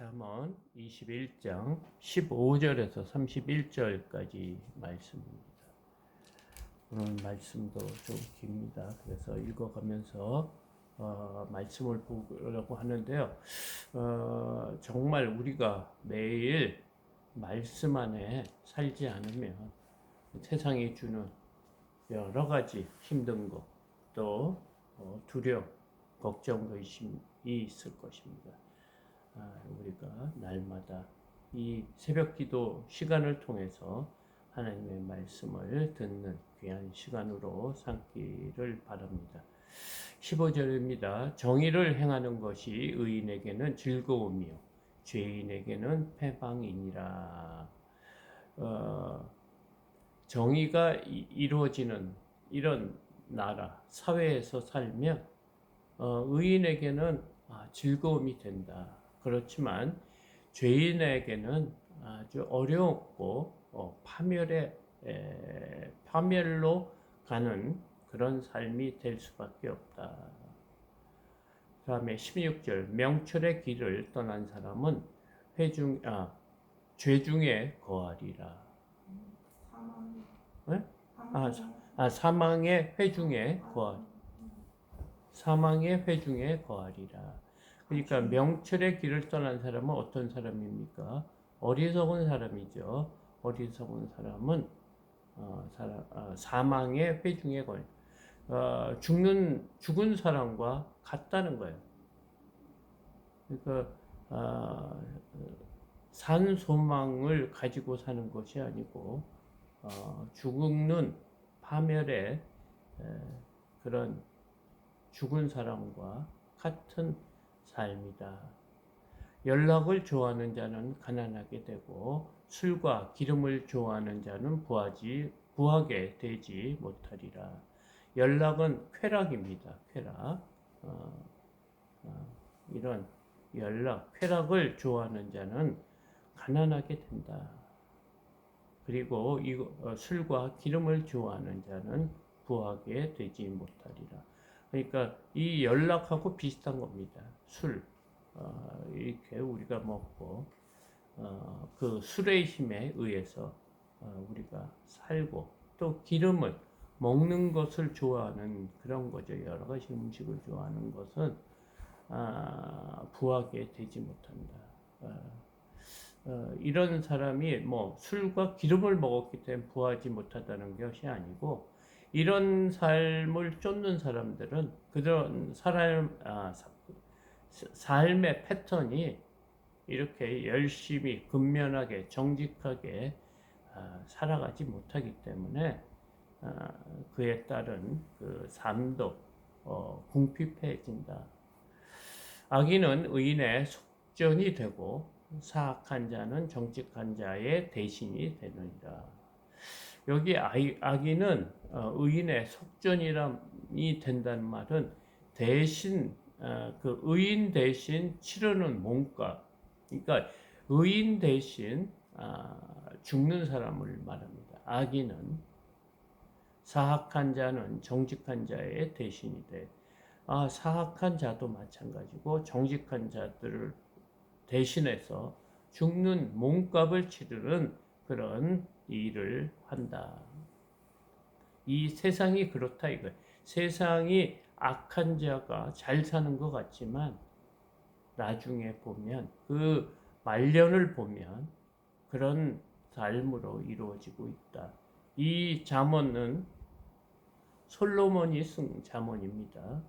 잠언 21장 15절에서 31절까지 말씀입니다. 오늘 말씀도 좀 깁니다. 그래서 읽어가면서 말씀을 보려고 하는데요. 정말 우리가 매일 말씀 안에 살지 않으면 세상이 주는 여러 가지 힘든 것, 또 두려움, 걱정, 의심이 있을 것입니다. 우리가 날마다 이 새벽기도 시간을 통해서 하나님의 말씀을 듣는 귀한 시간으로 삼기를 바랍니다. 15절입니다. 정의를 행하는 것이 의인에게는 즐거움이요 죄인에게는 패방이니라. 정의가 이루어지는 이런 나라, 사회에서 살면 의인에게는 즐거움이 된다. 그렇지만 죄인에게는 아주 어렵고 파멸로 가는 그런 삶이 될 수밖에 없다. 그 다음에 16절 명철의 길을 떠난 사람은 죄 중에 거하리라. 네? 사망의 회중에 거하리라. 그러니까 명철의 길을 떠난 사람은 어떤 사람입니까? 어리석은 사람이죠. 어리석은 사람은 사망의 회중에 죽은 사람과 같다는 거예요. 그러니까 산 소망을 가지고 사는 것이 아니고 죽는 파멸의 그런 죽은 사람과 같은 삶이다. 연락을 좋아하는 자는 가난하게 되고 술과 기름을 좋아하는 자는 부하게 되지 못하리라. 연락은 쾌락입니다. 쾌락. 이런 쾌락을 좋아하는 자는 가난하게 된다. 그리고 술과 기름을 좋아하는 자는 부하게 되지 못하리라. 그러니까 이 연락하고 비슷한 겁니다. 술 이렇게 우리가 먹고 그 술의 힘에 의해서 우리가 살고 또 기름을 먹는 것을 좋아하는 그런 거죠. 여러 가지 음식을 좋아하는 것은 부하게 되지 못한다. 이런 사람이 술과 기름을 먹었기 때문에 부하지 못하다는 것이 아니고 이런 삶을 쫓는 사람들은 그런 삶의 패턴이 이렇게 열심히 근면하게 정직하게 살아가지 못하기 때문에 그에 따른 그 삶도 궁핍해진다. 악인은 의인의 속전이 되고 사악한 자는 정직한 자의 대신이 되느니라. 여기 악인은 의인의 속전이 된다는 말은 대신 그 의인 대신 치르는 몸값. 그러니까 의인 대신 죽는 사람을 말합니다. 악인은 사악한 자는 정직한 자의 대신이 돼. 사악한 자도 마찬가지고 정직한 자들을 대신해서 죽는 몸값을 치르는 그런 일을 한다. 이 세상이 그렇다 이거예요. 세상이 악한 자가 잘 사는 것 같지만 나중에 보면 그 말년을 보면 그런 삶으로 이루어지고 있다. 이 잠언은 솔로몬이 쓴 잠언입니다.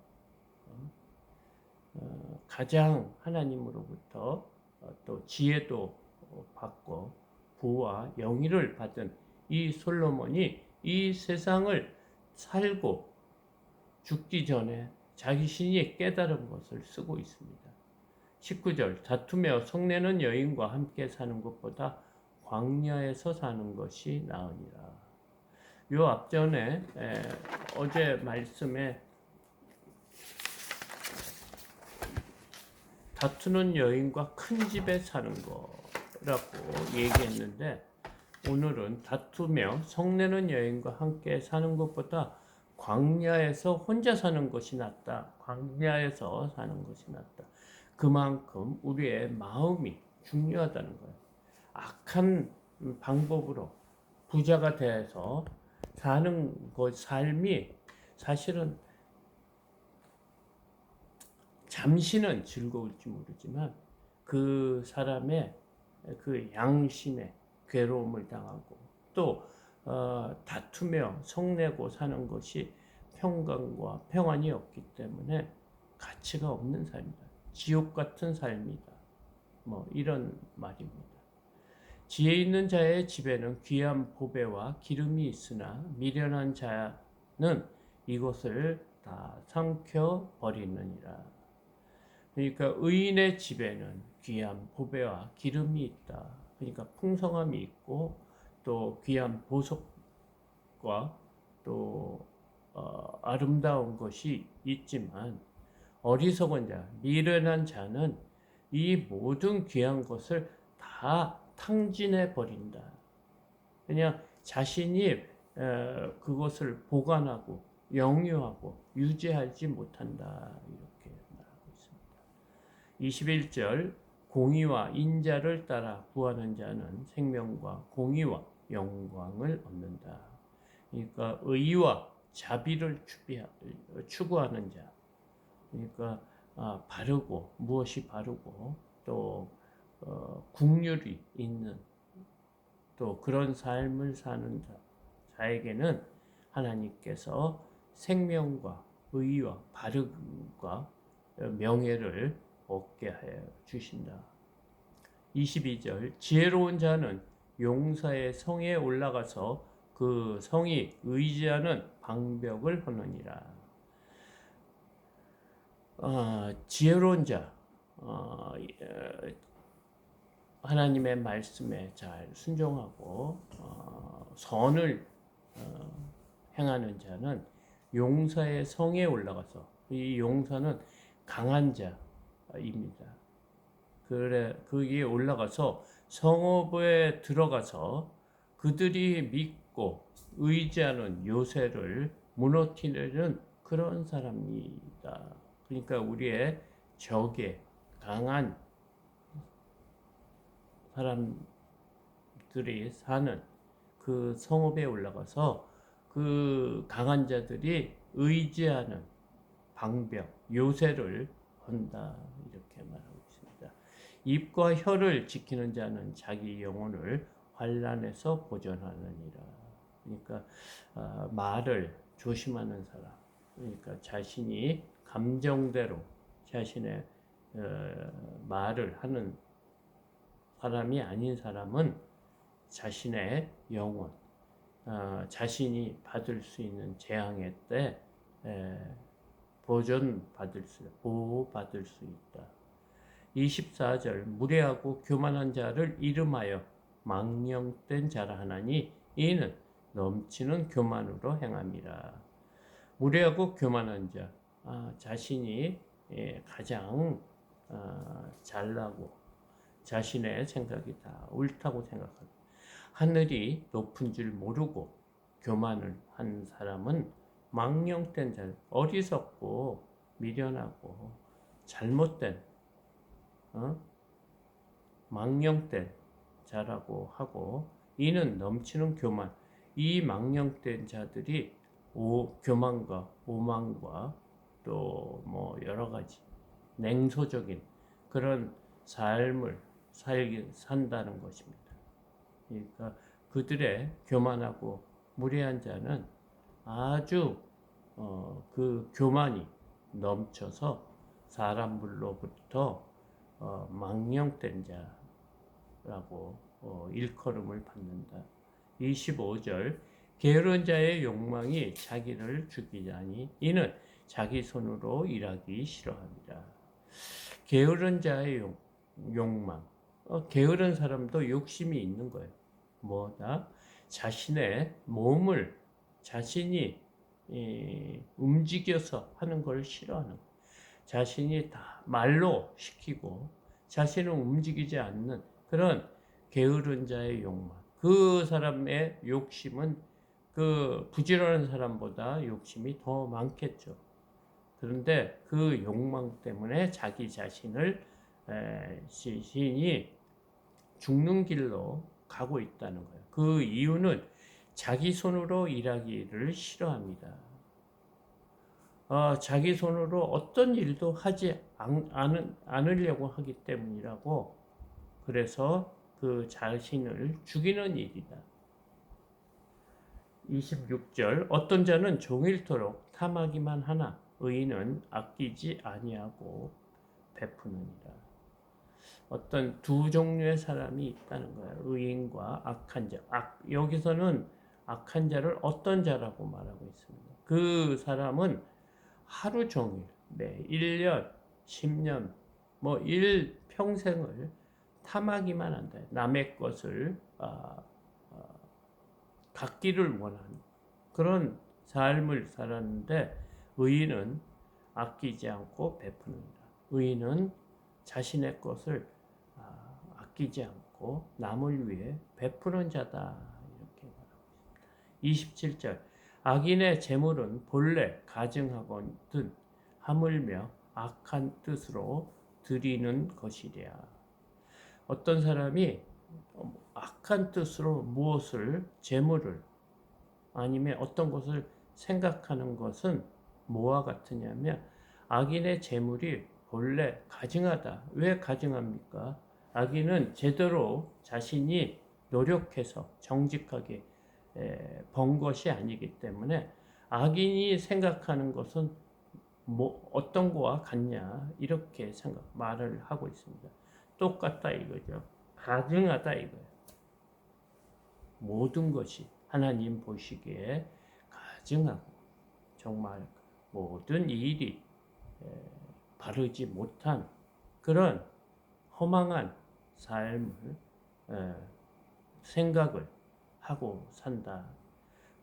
가장 하나님으로부터 또 지혜도 받고 부와 영의를 받은 이 솔로몬이 이 세상을 살고 죽기 전에 자신이 깨달은 것을 쓰고 있습니다. 19절 다투며 성내는 여인과 함께 사는 것보다 광야에서 사는 것이 나으니라. 요 앞전에 어제 말씀에 다투는 여인과 큰 집에 사는 거라고 얘기했는데 오늘은 다투며 성내는 여인과 함께 사는 것보다 광야에서 혼자 사는 것이 낫다. 광야에서 사는 것이 낫다. 그만큼 우리의 마음이 중요하다는 거예요. 악한 방법으로 부자가 돼서 사는 그 삶이 사실은 잠시는 즐거울지 모르지만 그 사람의 그 양심에 괴로움을 당하고 또 다투며 성내고 사는 것이 평강과 평안이 없기 때문에 가치가 없는 삶이다. 지옥 같은 삶이다. 뭐 이런 말입니다. 지혜 있는 자의 집에는 귀한 보배와 기름이 있으나 미련한 자는 이것을 다 삼켜 버리느니라. 그러니까 의인의 집에는 귀한 보배와 기름이 있다. 그러니까 풍성함이 있고 또 귀한 보석과 또 아름다운 것이 있지만 어리석은 자, 미련한 자는 이 모든 귀한 것을 다 탕진해 버린다. 그냥 자신이 그것을 보관하고 영유하고 유지하지 못한다. 이렇게 말하고 있습니다. 21절 공의와 인자를 따라 구하는 자는 생명과 공의와 영광을 얻는다. 그러니까 의와 자비를 추구하는 자. 그러니까 바르고 무엇이 바르고 또 국률이 있는 또 그런 삶을 사는 자에게는 하나님께서 생명과 의와 바르과 명예를 얻게 하여 주신다. 22절 지혜로운 자는 용사의 성에 올라가서 그 성이 의지하는 방벽을 허느니라. 지혜로운 자, 하나님의 말씀에 잘 순종하고 선을 행하는 자는 용사의 성에 올라가서 이 용사는 강한 자입니다. 그래 거기에 올라가서 성읍에 들어가서 그들이 믿고 의지하는 요새를 무너뜨리는 그런 사람이다. 그러니까 우리의 적에 강한 사람들이 사는 그 성읍에 올라가서 그 강한 자들이 의지하는 방벽, 요새를 헌다. 이렇게 말하고 있습니다. 입과 혀를 지키는 자는 자기 영혼을 환난에서 보존하느니라. 그러니까 말을 조심하는 사람, 그러니까 자신이 감정대로 자신의 말을 하는 사람이 아닌 사람은 자신의 영혼, 자신이 받을 수 있는 재앙의 때 보호받을 수 있다. 24절 무례하고 교만한 자를 이름하여 망령된 자라 하나니 이는 넘치는 교만으로 행함이라. 무례하고 교만한 자, 자신이 가장 잘나고 자신의 생각이 다 옳다고 생각하고 하늘이 높은 줄 모르고 교만을 한 사람은 망령된 자, 어리석고 미련하고 잘못된 망령된 자라고 하고 이는 넘치는 교만. 이 망령된 자들이 교만과 오만과 또 뭐 여러 가지 냉소적인 그런 삶을 산다는 것입니다. 그러니까 그들의 교만하고 무례한 자는 아주 그 교만이 넘쳐서 사람들로부터 망령된 자라고 일컬음을 받는다. 25절 게으른 자의 욕망이 자기를 죽이자니 이는 자기 손으로 일하기 싫어합니다. 게으른 자의 욕망, 게으른 사람도 욕심이 있는 거예요. 뭐다? 자신의 몸을 자신이 움직여서 하는 걸 싫어하는 거예요. 자신이 다 말로 시키고 자신은 움직이지 않는 그런 게으른 자의 욕망. 그 사람의 욕심은 그 부지런한 사람보다 욕심이 더 많겠죠. 그런데 그 욕망 때문에 자기 자신을 시인이 죽는 길로 가고 있다는 거예요. 그 이유는 자기 손으로 일하기를 싫어합니다. 자기 손으로 어떤 일도 하지 않으려고 하기 때문이라고. 그래서 그 자신을 죽이는 일이다. 26절 어떤 자는 종일토록 탐하기만 하나 의인은 아끼지 아니하고 베푸느니라. 어떤 두 종류의 사람이 있다는 거야. 의인과 악한 자. 여기서는 악한 자를 어떤 자라고 말하고 있습니다. 그 사람은 하루 종일, 1년, 10년, 일평생을 탐하기만 한다. 남의 것을 갖기를 원하는 그런 삶을 살았는데, 의인은 아끼지 않고 베푸는다. 의인은 자신의 것을 아끼지 않고 남을 위해 베푸는 자다. 이렇게 말합니다. 27절 악인의 재물은 본래 가증하거든 하물며 악한 뜻으로 드리는 것이랴. 어떤 사람이 악한 뜻으로 무엇을 재물을 아니면 어떤 것을 생각하는 것은 뭐와 같으냐면 악인의 재물이 본래 가증하다. 왜 가증합니까? 악인은 제대로 자신이 노력해서 정직하게 번 것이 아니기 때문에 악인이 생각하는 것은 어떤 거와 같냐 이렇게 말을 하고 있습니다. 똑같다 이거죠. 가증하다 이거예요. 모든 것이 하나님 보시기에 가증하고 정말 모든 일이 바르지 못한 그런 허망한 삶을 생각을 하고 산다.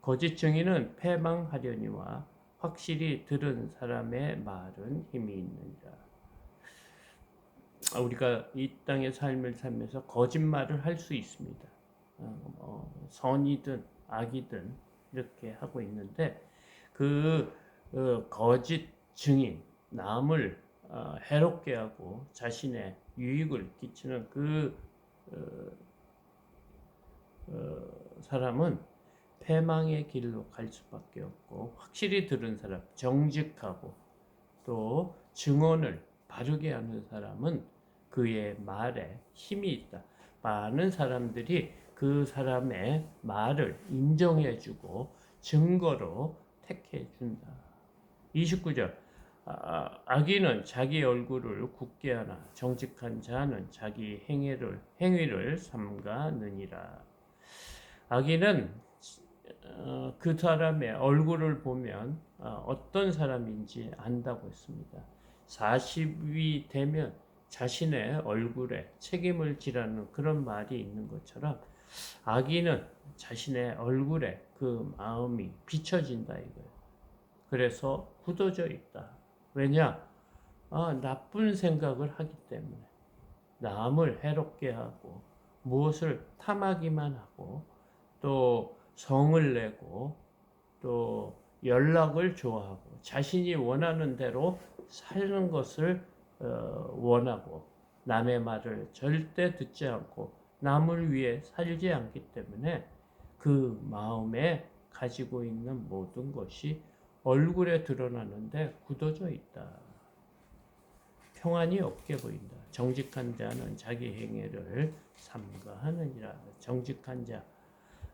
거짓 증인은 패망하려니와 확실히 들은 사람의 말은 힘이 있느니라. 우리가 이 땅의 삶을 살면서 거짓말을 할 수 있습니다. 선이든 악이든 이렇게 하고 있는데 그 거짓 증인, 남을 해롭게 하고 자신의 유익을 끼치는 그 사람은 패망의 길로 갈 수밖에 없고, 확실히 들은 사람, 정직하고 또 증언을 바르게 하는 사람은 그의 말에 힘이 있다. 많은 사람들이 그 사람의 말을 인정해주고 증거로 택해준다. 29절 악인은 자기 얼굴을 굳게 하나 정직한 자는 자기 행위를 삼가느니라. 악인은 그 사람의 얼굴을 보면 어떤 사람인지 안다고 했습니다. 40이 되면 자신의 얼굴에 책임을 지라는 그런 말이 있는 것처럼 악인은 자신의 얼굴에 그 마음이 비춰진다 이거예요. 그래서 굳어져 있다. 왜냐? 나쁜 생각을 하기 때문에 남을 해롭게 하고 무엇을 탐하기만 하고 또 성을 내고 또 연락을 좋아하고 자신이 원하는 대로 사는 것을 원하고 남의 말을 절대 듣지 않고 남을 위해 살지 않기 때문에 그 마음에 가지고 있는 모든 것이 얼굴에 드러나는데 굳어져 있다. 평안이 없게 보인다. 정직한 자는 자기 행위를 삼가하느니라. 정직한 자,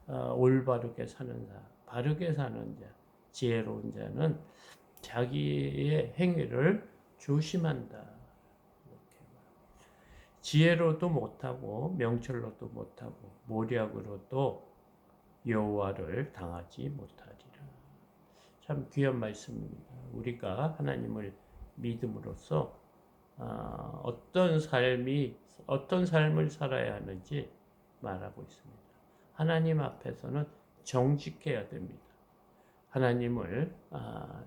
올바르게 사는 자, 바르게 사는 자, 지혜로운 자는 자기의 행위를 조심한다. 이렇게 지혜로도 못하고 명철로도 못하고 모략으로도 여호와를 당하지 못하리라. 참 귀한 말씀입니다. 우리가 하나님을 믿음으로써 어떤 삶을 살아야 하는지 말하고 있습니다. 하나님 앞에서는 정직해야 됩니다. 하나님을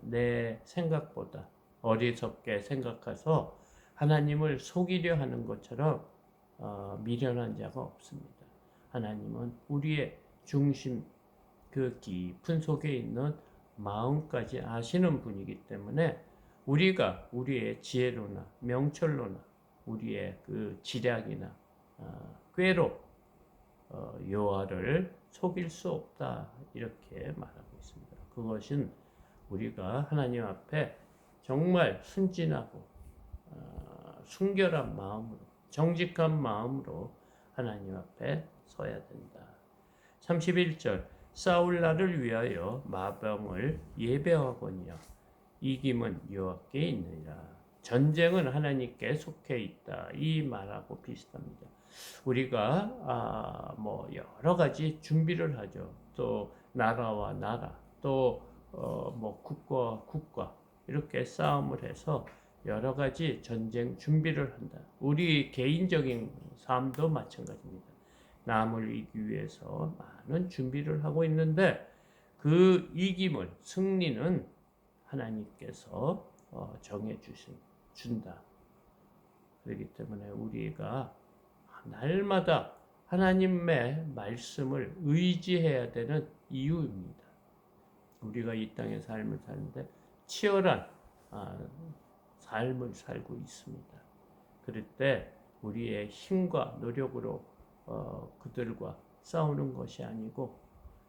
내 생각보다 어리석게 생각해서 하나님을 속이려 하는 것처럼 미련한 자가 없습니다. 하나님은 우리의 중심, 그 깊은 속에 있는 마음까지 아시는 분이기 때문에 우리가 우리의 지혜로나 명철로나 우리의 그 지략이나 꾀로 여호와를 속일 수 없다 이렇게 말하고 있습니다. 그것은 우리가 하나님 앞에 정말 순진하고 순결한 마음으로 정직한 마음으로 하나님 앞에 서야 된다. 31절 사울 나를 위하여 마병을 예배하거니와 이김은 여호와께 있느니라. 전쟁은 하나님께 속해 있다. 이 말하고 비슷합니다. 우리가 뭐 여러 가지 준비를 하죠. 또 나라와 나라, 또 뭐 국가와 국가 이렇게 싸움을 해서 여러 가지 전쟁 준비를 한다. 우리 개인적인 삶도 마찬가지입니다. 남을 이기기 위해서 많은 준비를 하고 있는데 그 이김을 승리는 하나님께서 정해 준다. 그렇기 때문에 우리가 날마다 하나님의 말씀을 의지해야 되는 이유입니다. 우리가 이 땅의 삶을 사는데 치열한 삶을 살고 있습니다. 그럴 때 우리의 힘과 노력으로 그들과 싸우는 것이 아니고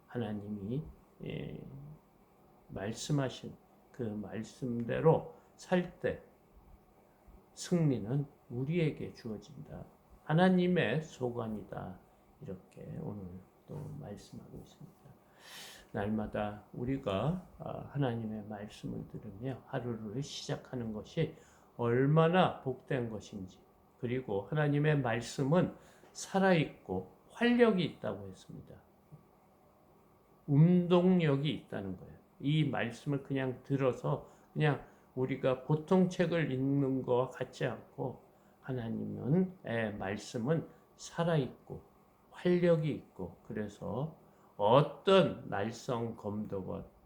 하나님이 말씀하신 그 말씀대로 살 때 승리는 우리에게 주어진다. 하나님의 소관이다. 이렇게 오늘 또 말씀하고 있습니다. 날마다 우리가 하나님의 말씀을 들으며 하루를 시작하는 것이 얼마나 복된 것인지, 그리고 하나님의 말씀은 살아있고 활력이 있다고 했습니다. 운동력이 있다는 거예요. 이 말씀을 그냥 들어서 그냥 우리가 보통 책을 읽는 것과 같지 않고 하나님의 말씀은 살아있고 활력이 있고 그래서 어떤 날성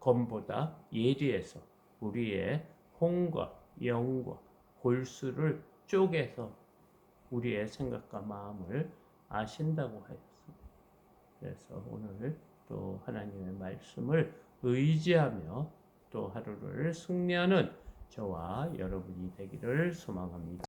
검보다 예리해서 우리의 혼과 영과 골수를 쪼개서 우리의 생각과 마음을 아신다고 하였습니다. 그래서 오늘 또 하나님의 말씀을 의지하며 또 하루를 승리하는 저와 여러분이 되기를 소망합니다.